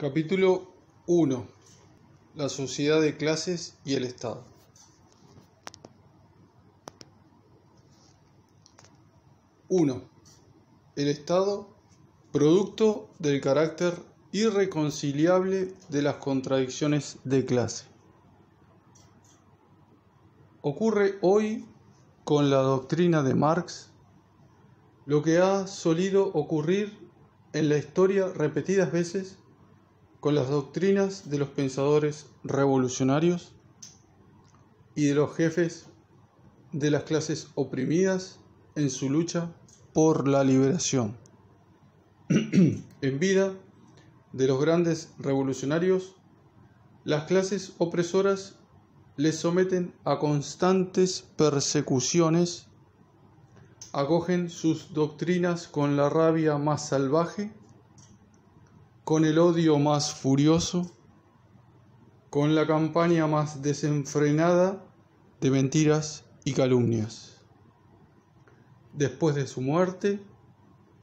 Capítulo 1. La sociedad de clases y el Estado. 1. El Estado, producto del carácter irreconciliable de las contradicciones de clase. Ocurre hoy con la doctrina de Marx lo que ha solido ocurrir en la historia repetidas veces con las doctrinas de los pensadores revolucionarios y de los jefes de las clases oprimidas en su lucha por la liberación. En vida de los grandes revolucionarios, las clases opresoras les someten a constantes persecuciones, acogen sus doctrinas con la rabia más salvaje, con el odio más furioso, con la campaña más desenfrenada de mentiras y calumnias. Después de su muerte,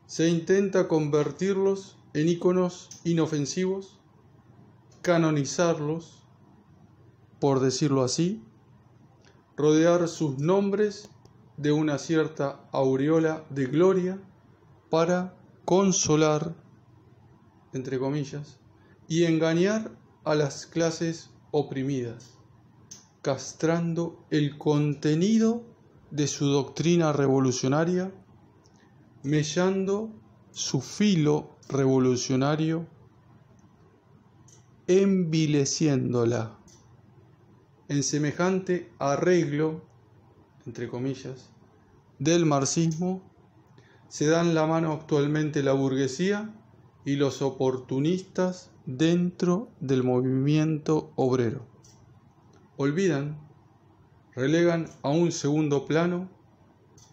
se intenta convertirlos en íconos inofensivos, canonizarlos, por decirlo así, rodear sus nombres de una cierta aureola de gloria para consolar, entre comillas, y engañar a las clases oprimidas, castrando el contenido de su doctrina revolucionaria, mellando su filo revolucionario, envileciéndola. En semejante arreglo, entre comillas, del marxismo, se dan la mano actualmente la burguesía y los oportunistas dentro del movimiento obrero. Olvidan, relegan a un segundo plano,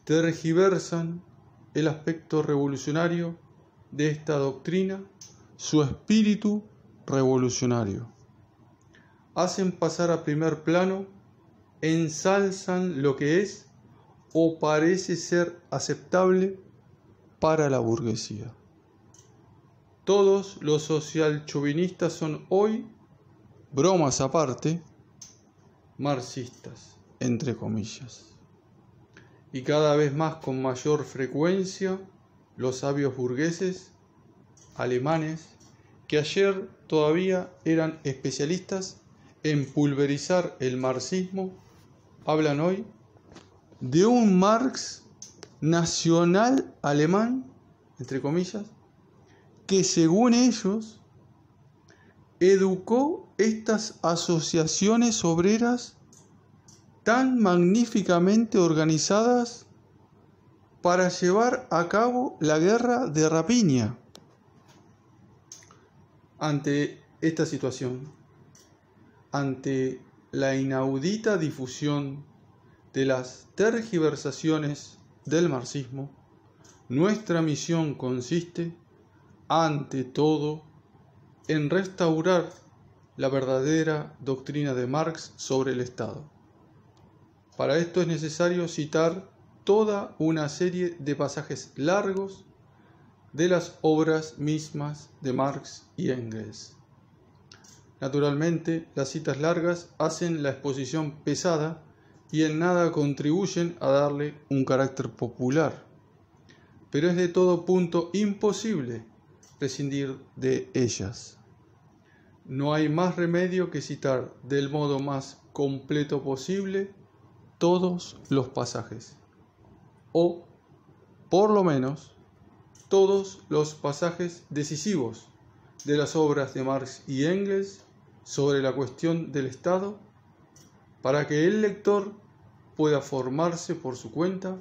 tergiversan el aspecto revolucionario de esta doctrina, su espíritu revolucionario. Hacen pasar a primer plano, ensalzan lo que es o parece ser aceptable para la burguesía. Todos los socialchauvinistas son hoy, bromas aparte, marxistas, entre comillas. Y cada vez más con mayor frecuencia, los sabios burgueses alemanes, que ayer todavía eran especialistas en pulverizar el marxismo, hablan hoy de un Marx nacional alemán, entre comillas, que según ellos educó estas asociaciones obreras tan magníficamente organizadas para llevar a cabo la guerra de rapiña. Ante esta situación, ante la inaudita difusión de las tergiversaciones del marxismo, nuestra misión consiste, ante todo, en restaurar la verdadera doctrina de Marx sobre el Estado. Para esto es necesario citar toda una serie de pasajes largos de las obras mismas de Marx y Engels. Naturalmente, las citas largas hacen la exposición pesada y en nada contribuyen a darle un carácter popular, pero es de todo punto imposible prescindir de ellas. No hay más remedio que citar del modo más completo posible todos los pasajes, o, por lo menos, todos los pasajes decisivos de las obras de Marx y Engels sobre la cuestión del Estado, para que el lector pueda formarse por su cuenta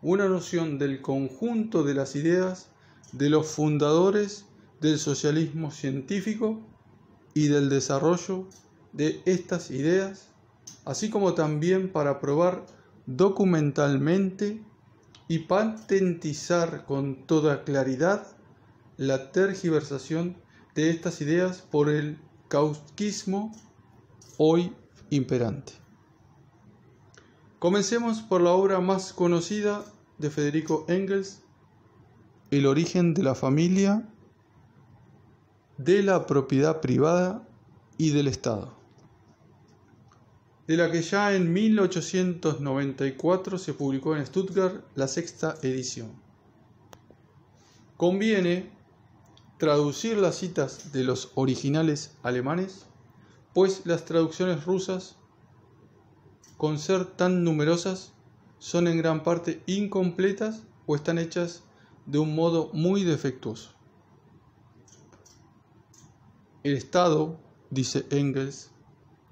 una noción del conjunto de las ideas de los fundadores del socialismo científico y del desarrollo de estas ideas, así como también para probar documentalmente y patentizar con toda claridad la tergiversación de estas ideas por el gauchismo hoy imperante. Comencemos por la obra más conocida de Federico Engels, El origen de la familia de la propiedad privada y del Estado, de la que ya en 1894 se publicó en Stuttgart la sexta edición. Conviene traducir las citas de los originales alemanes, pues las traducciones rusas, con ser tan numerosas, son en gran parte incompletas o están hechas de un modo muy defectuoso. El Estado, dice Engels,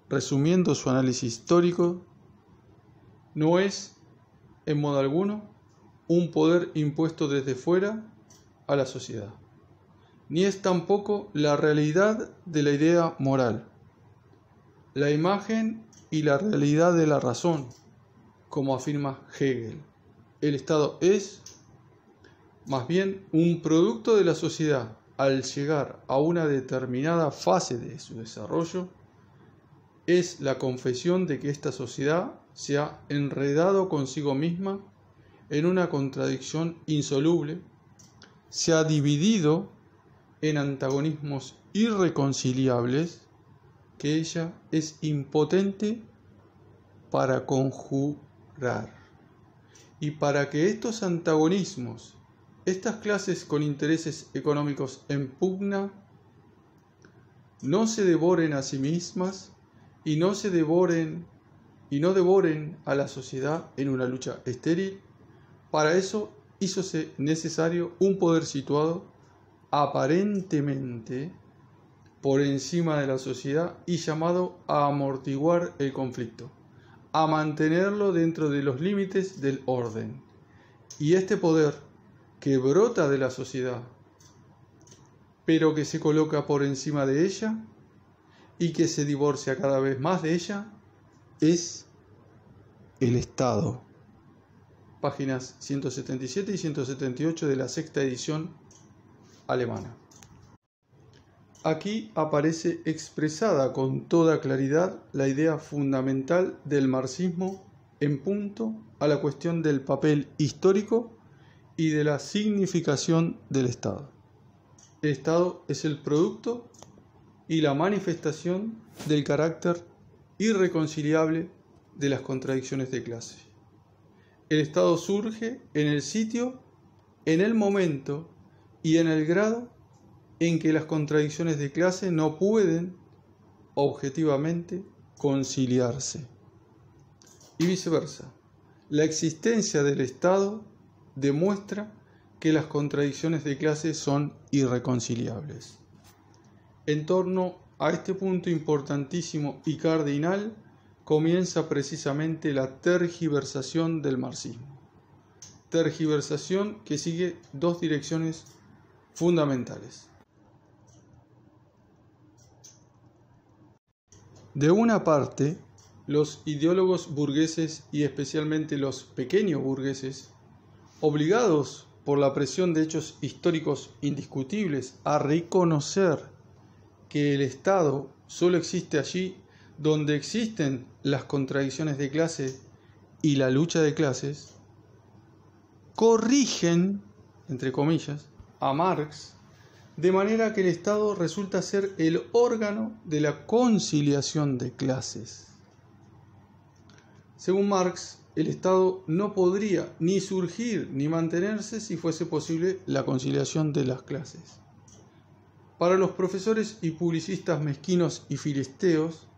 resumiendo su análisis histórico, no es, en modo alguno, un poder impuesto desde fuera a la sociedad, ni es tampoco la realidad de la idea moral, la imagen y la realidad de la razón, como afirma Hegel. El Estado es, más bien, un producto de la sociedad. Al llegar a una determinada fase de su desarrollo, es la confesión de que esta sociedad se ha enredado consigo misma en una contradicción insoluble, se ha dividido en antagonismos irreconciliables que ella es impotente para conjurar. Y para que estos antagonismos, estas clases con intereses económicos en pugna, no se devoren a sí mismas y no devoren a la sociedad en una lucha estéril, para eso hízose necesario un poder situado aparentemente por encima de la sociedad y llamado a amortiguar el conflicto, a mantenerlo dentro de los límites del orden. Y este poder, que brota de la sociedad, pero que se coloca por encima de ella y que se divorcia cada vez más de ella, es el Estado. Páginas 177 y 178 de la sexta edición alemana. Aquí aparece expresada con toda claridad la idea fundamental del marxismo en punto a la cuestión del papel histórico y de la significación del Estado. El Estado es el producto y la manifestación del carácter irreconciliable de las contradicciones de clase. El Estado surge en el sitio, en el momento y en el grado en que las contradicciones de clase no pueden objetivamente conciliarse. Y viceversa, la existencia del Estado demuestra que las contradicciones de clase son irreconciliables. En torno a este punto importantísimo y cardinal comienza precisamente la tergiversación del marxismo. Tergiversación que sigue dos direcciones fundamentales. De una parte, los ideólogos burgueses y especialmente los pequeños burgueses, obligados por la presión de hechos históricos indiscutibles a reconocer que el Estado solo existe allí donde existen las contradicciones de clase y la lucha de clases, corrigen, entre comillas, a Marx, de manera que el Estado resulta ser el órgano de la conciliación de clases. Según Marx, el Estado no podría ni surgir ni mantenerse si fuese posible la conciliación de las clases. Para los profesores y publicistas mezquinos y filisteos,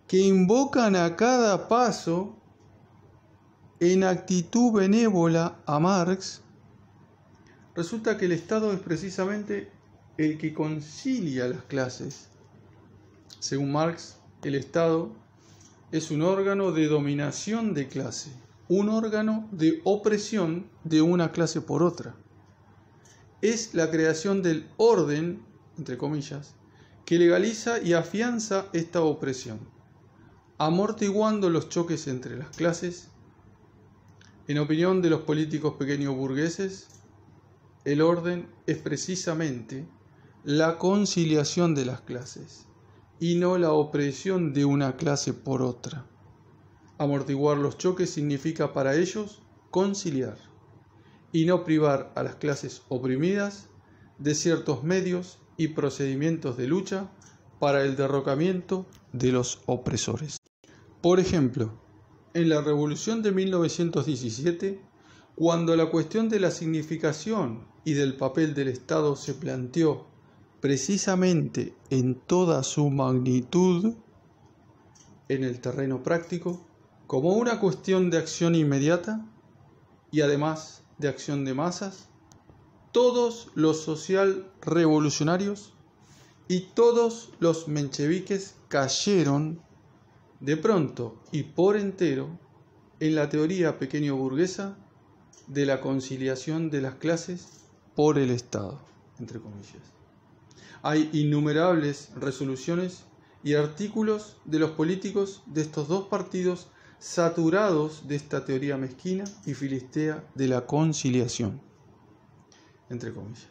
que invocan a cada paso en actitud benévola a Marx, resulta que el Estado es precisamente el que concilia las clases. Según Marx, el Estado es un órgano de dominación de clase, un órgano de opresión de una clase por otra. Es la creación del orden, entre comillas, que legaliza y afianza esta opresión, amortiguando los choques entre las clases. En opinión de los políticos pequeños burgueses, el orden es precisamente la conciliación de las clases y no la opresión de una clase por otra. Amortiguar los choques significa para ellos conciliar y no privar a las clases oprimidas de ciertos medios y procedimientos de lucha para el derrocamiento de los opresores. Por ejemplo, en la Revolución de 1917, cuando la cuestión de la significación y del papel del Estado se planteó precisamente en toda su magnitud en el terreno práctico, como una cuestión de acción inmediata y además de acción de masas, todos los social revolucionarios y todos los mencheviques cayeron de pronto y por entero en la teoría pequeño burguesa de la conciliación de las clases por el Estado, entre comillas. Hay innumerables resoluciones y artículos de los políticos de estos dos partidos saturados de esta teoría mezquina y filistea de la conciliación, entre comillas.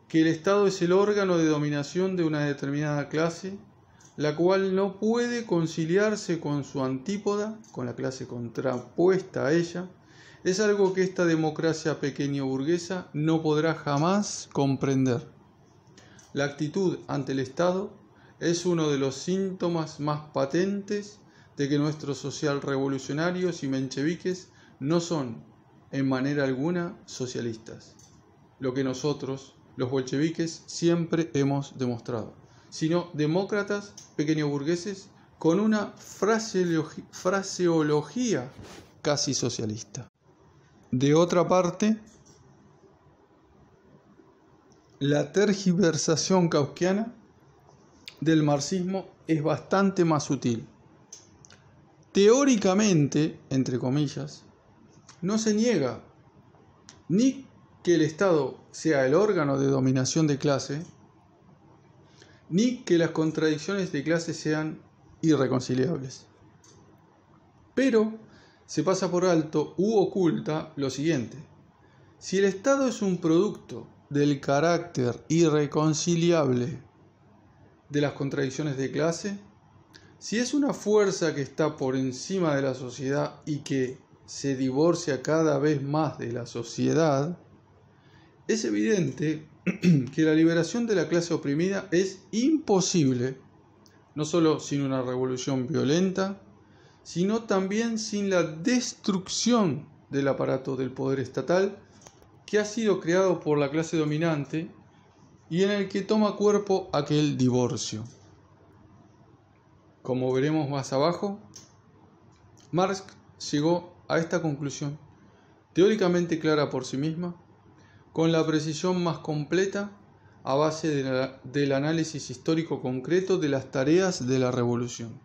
Que el Estado es el órgano de dominación de una determinada clase, la cual no puede conciliarse con su antípoda, con la clase contrapuesta a ella, es algo que esta democracia pequeño burguesa no podrá jamás comprender. La actitud ante el Estado es uno de los síntomas más patentes de que nuestros socialrevolucionarios y mencheviques no son, en manera alguna, socialistas, lo que nosotros, los bolcheviques, siempre hemos demostrado, sino demócratas pequeño burgueses con una fraseología casi socialista. De otra parte, la tergiversación kauskiana del marxismo es bastante más sutil. Teóricamente, entre comillas, no se niega ni que el Estado sea el órgano de dominación de clase, ni que las contradicciones de clase sean irreconciliables. Pero se pasa por alto u oculta lo siguiente: si el Estado es un producto del carácter irreconciliable de las contradicciones de clase, si es una fuerza que está por encima de la sociedad y que se divorcia cada vez más de la sociedad, es evidente que la liberación de la clase oprimida es imposible, no solo sin una revolución violenta, sino también sin la destrucción del aparato del poder estatal que ha sido creado por la clase dominante y en el que toma cuerpo aquel divorcio. Como veremos más abajo, Marx llegó a esta conclusión, teóricamente clara por sí misma, con la precisión más completa a base del análisis histórico concreto de las tareas de la revolución.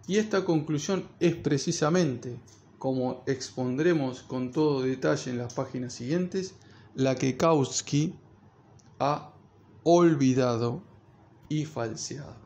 Y esta conclusión es precisamente, como expondremos con todo detalle en las páginas siguientes, la que Kautsky ha olvidado y falseado.